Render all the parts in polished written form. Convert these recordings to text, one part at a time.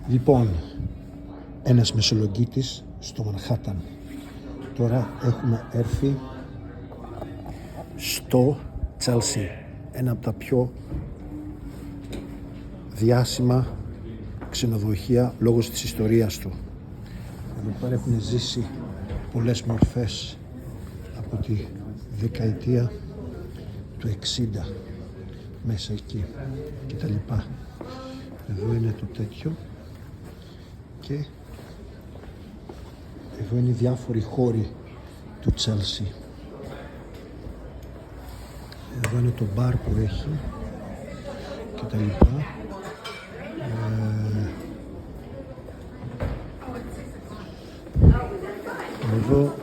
Λοιπόν, ένας μεσολογγίτης στο Μανχάταν. Τώρα έχουμε έρθει στο Chelsea, ένα από τα πιο διάσημα ξενοδοχεία λόγω της ιστορίας του. Εδώ πέρα έχουν ζήσει πολλές μορφές από τη δεκαετία του 60 μέσα εκεί και τα λοιπά. Εδώ είναι το τέτοιο και εδώ είναι οι διάφοροι χώροι του Chelsea. Εδώ είναι το μπαρ που έχει και τα λοιπά. Εδώ,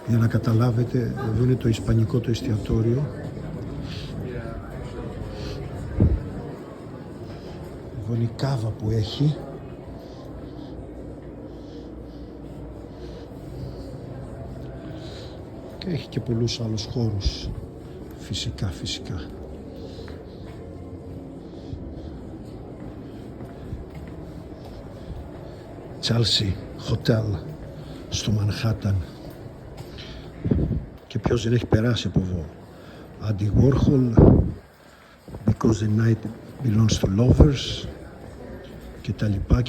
για να καταλάβετε, εδώ είναι το ισπανικό το εστιατόριο. Εδώ είναι η κάβα που έχει. Και έχει και πολλούς άλλους χώρους. Φυσικά. Chelsea Hotel στο Μανχάταν. Και ποιος δεν έχει περάσει από εδώ? Andy Warhol, Because the Night Belongs to Lovers και τα λοιπά.